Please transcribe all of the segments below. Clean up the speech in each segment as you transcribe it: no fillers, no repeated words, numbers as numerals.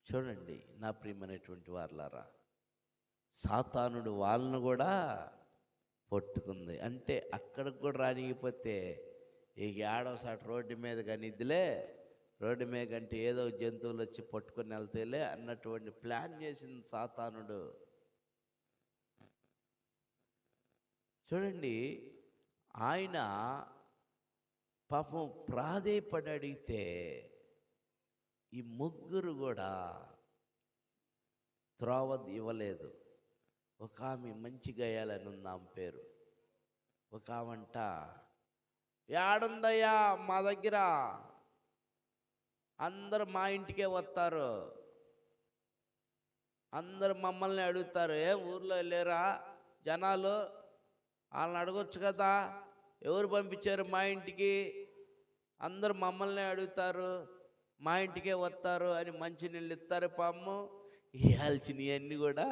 చూడండి నా ప్రియమైనటువంటి వారలారా, సాతానుడు వాళ్ళను కూడా పట్టుకుంది. అంటే అక్కడికి కూడా రానియకపోతే ఇక ఏడోసారి రోడ్డు మీద కనిద్దిలే, రోడ్డు మీద కంటే ఏదో జంతువులు వచ్చి పట్టుకొని వెళ్తేలే అన్నటువంటి ప్లాన్ చేసింది సాతానుడు. చూడండి, ఆయన పాపం ప్రాధేయపడి అడిగితే ఈ ముగ్గురు కూడా త్రోవ ఇవ్వలేదు. ఒక ఆమె మంచి గయాలని ఉంది, ఆమె పేరు. ఒక ఆమంట, ఏడుందయ్యా మా దగ్గర, అందరు మా ఇంటికే వస్తారు, అందరు మమ్మల్ని అడుగుతారు, ఊర్లో లేరా జనాలు, వాళ్ళని అడగొచ్చు కదా, ఎవరు పంపించారు మా ఇంటికి, అందరు మమ్మల్ని అడుగుతారు, మా ఇంటికే వస్తారు అని మంచినీళ్ళు ఇస్తారు, పాము ఇవ్వాల్సినవన్నీ కూడా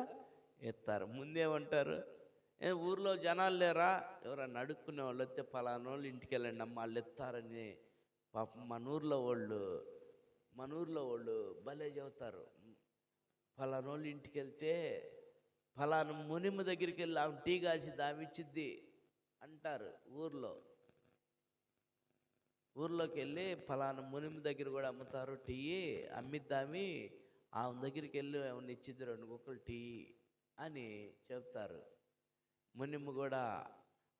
ఇస్తారు. ముందేమంటారు, ఊర్లో జనాలు లేరా, ఎవరన్నా అడుక్కునే వాళ్ళు వస్తే ఫలానా వాళ్ళు ఇంటికి వెళ్ళండి అమ్మ వాళ్ళు ఇస్తారని పాపం మన ఊర్లో వాళ్ళు భలే చెబుతారు. ఫలానా వాళ్ళు ఇంటికి వెళ్తే ఫలానా మునిమ దగ్గరికి వెళ్ళి ఆమె టీ కాసి దామిచ్చిద్ది అంటారు. ఊర్లోకి వెళ్ళి ఫలానా మునిమ దగ్గర కూడా అమ్ముతారు టీ, అమ్మిద్దామి ఆమె దగ్గరికి వెళ్ళి ఏమన్నా ఇచ్చిద్ది 2 గుక్కలు టీ అని చెప్తారు. మునిమ్మ కూడా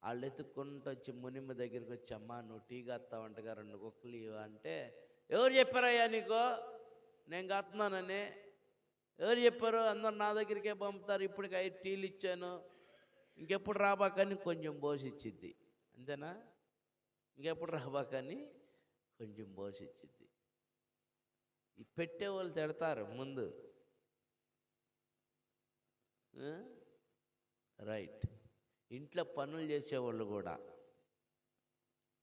వాళ్ళు ఎత్తుక్కుంటూ వచ్చి మునిమ్మ దగ్గరికి వచ్చి, అమ్మ నువ్వు టీ కాస్తావంటగా 2 గుక్కలు ఇవ్వ అంటే, ఎవరు చెప్పారయ్యా నీకు నేను కాస్తున్నానని, ఎవరు చెప్పారు, అందరు నా దగ్గరికే పంపుతారు, ఇప్పటికి 5 టీలు ఇచ్చాను, ఇంకెప్పుడు రాబాకని కొంచెం పోసి ఇచ్చిద్ది. అంతేనా? ఇంకెప్పుడు రాబాకని కొంచెం పోసి ఇచ్చిద్ది. ఈ పెట్టేవాళ్ళు తిడతారు ముందు, రైట్. ఇంట్లో పనులు చేసేవాళ్ళు కూడా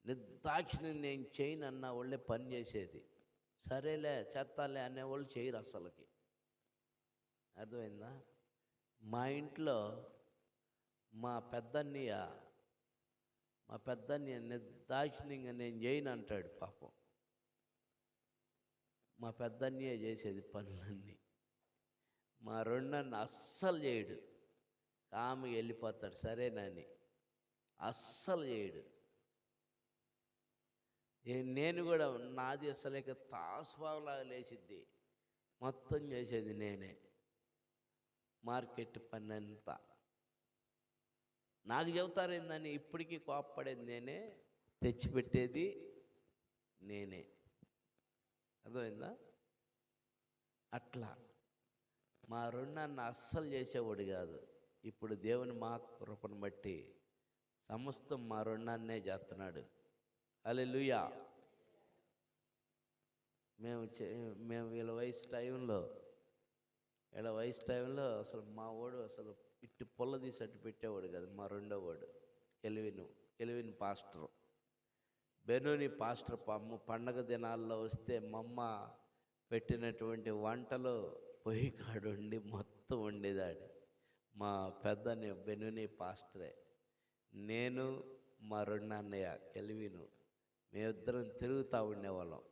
నిర్దాక్షిణ్యం నేను చేయను అన్న వాళ్ళే పని చేసేది. సరేలే చేస్తాలే అనేవాళ్ళు చేయరు అసలుకి. అర్థమైందా? మా ఇంట్లో మా పెద్దన్నయ్య నిర్దాక్షిణ్యంగా నేను చేయను అంటాడు. పాపం మా పెద్దన్నయ్య చేసేది పనులన్నీ. మా రెండన్న అస్సలు చేయడు, ఆమె వెళ్ళిపోతాడు సరేనని, అస్సలు చేయడు. నేను కూడా నాది అసలు ఇక తాసుబావులాగా లేచిద్ది, మొత్తం చేసేది నేనే. మార్కెట్ పని అంతా నాకు చెబుతారేందని ఇప్పటికీ కోప్పడేది నేనే, తెచ్చిపెట్టేది నేనే. అర్థమైందా? అట్లా మా రెండన్న అస్సలు చేసేవాడు కాదు. ఇప్పుడు దేవుని మా కృపను బట్టి సమస్తం మా రెండన్నే చేస్తున్నాడు. హల్లెలూయా. మేము వీళ్ళ వయసు టైంలో అసలు మా వాడు అసలు ఇట్టి పొల్ల తీసి అట్టు పెట్టేవాడు కదా. మా రెండో వాడు కెలివిన్ పాస్టర్, బెనూని పాస్టర్ పండగ దినాల్లో వస్తే మమ్మ పెట్టినటువంటి వంటలు పొయ్యి కాడు ఉండి మొత్తం వండేదాడు. మా పెద్దని బెనూని పాస్టరే. నేను మా రెండో అన్నయ్య కెలివిను మేమిద్దరం తిరుగుతూ ఉండేవాళ్ళం.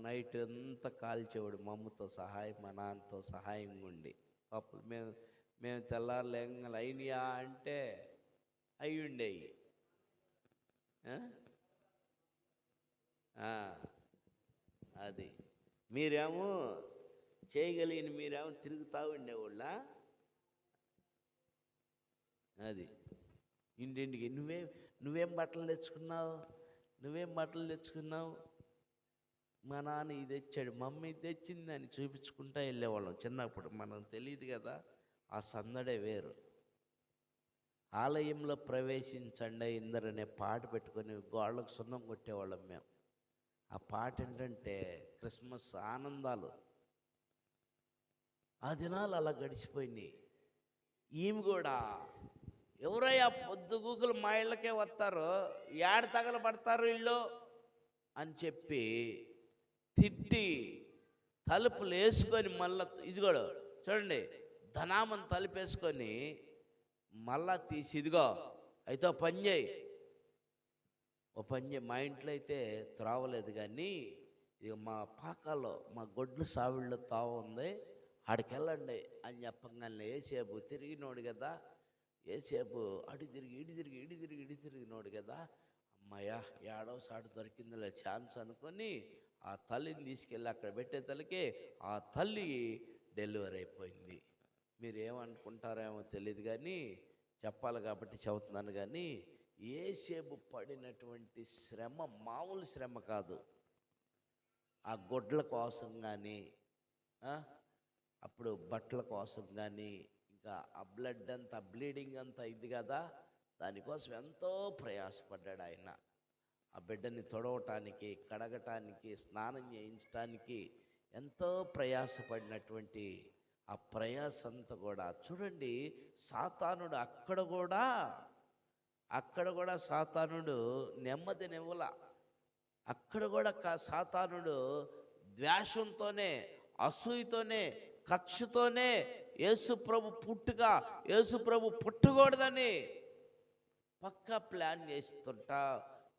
నైట్ అంతా కాల్చేవాడు మమ్మతో సహాయం, మా నాన్నతో సహాయంగా ఉండి. పాపం మేము తెల్లారులేంగా అయినయా అంటే అయి ఉండేవి. అది మీరేమో చేయగలిగిన మీరేమో తిరుగుతూ ఉండేవాళ్ళ. అది ఇంటింటికి నువ్వేం బట్టలు తెచ్చుకున్నావు, మా నాన్న ఇది తెచ్చాడు, మమ్మీ ఇది తెచ్చింది అని చూపించుకుంటా వెళ్ళేవాళ్ళం. చిన్నప్పుడు మనం తెలియదు కదా, ఆ సందడే వేరు. ఆలయంలో ప్రవేశించండి ఇందరనే పాట పెట్టుకొని గోళ్ళకు సున్నం కొట్టేవాళ్ళం మేము. ఆ పాట ఏంటంటే క్రిస్మస్ ఆనందాలు. ఆ దినాలు అలా గడిచిపోయినాయి. ఈమె కూడా ఎవరయ్యా పొద్దుగూకులు మా ఇళ్ళకే వస్తారు, ఏడ తగలబడతారు ఇళ్ళు అని చెప్పి తిట్టి తలుపులు వేసుకొని మళ్ళా ఇదిగోడు చూడండి ధనామని తలుపేసుకొని మళ్ళా తీసి ఇదిగో అయితే ఓ పని చేయి. మా ఇంట్లో అయితే త్రావలేదు, కానీ ఇక మా పాకాలో మా గొడ్లు సావిళ్ళు తావ ఉంది, ఆడికి వెళ్ళండి అని చెప్పగానే ఏసేపు తిరిగినోడు కదా, ఏసేపు అడి తిరిగి ఇడి తిరిగి ఇడి తిరిగి ఇడి తిరిగినోడు కదా, అమ్మాయ్యా ఏడవ సాటు దొరికిందిలే ఛాన్స్ అనుకొని ఆ తల్లిని తీసుకెళ్ళి అక్కడ పెట్టే తల్లికి ఆ తల్లి డెలివరీ అయిపోయింది. మీరు ఏమనుకుంటారేమో తెలియదు కానీ, చెప్పాలి కాబట్టి చెబుతున్నాను కానీ, ఏసేపు పడినటువంటి శ్రమ మామూలు శ్రమ కాదు. ఆ గొడ్ల కోసం కానీ, అప్పుడు బట్టల కోసం కానీ, ఇంకా ఆ బ్లడ్ అంతా బ్లీడింగ్ అంతా ఇది కదా, దానికోసం ఎంతో ప్రయాసపడ్డాడు ఆయన. ఆ బిడ్డని తొడవటానికి, కడగటానికి, స్నానం చేయించటానికి ఎంతో ప్రయాసపడినటువంటి ఆ ప్రయాస అంతా కూడా చూడండి. సాతానుడు అక్కడ కూడా సాతానుడు నెమ్మదినివ్వల. అక్కడ కూడా సాతానుడు ద్వేషంతోనే, అసూయతోనే, కక్షతోనే యేసుప్రభు పుట్టకూడదని పక్కా ప్లాన్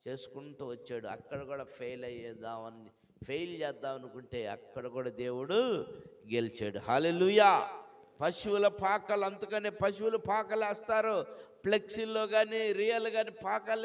చేసుకుంటూ వచ్చాడు. అక్కడ కూడా ఫెయిల్ చేద్దాం అనుకుంటే అక్కడ కూడా దేవుడు గెలిచాడు. హల్లెలూయా. పశువుల పాకలు, అందుకనే పశువులు పాకలు వేస్తారు, ఫ్లెక్సీల్లో కానీ రియల్ కానీ పాకలు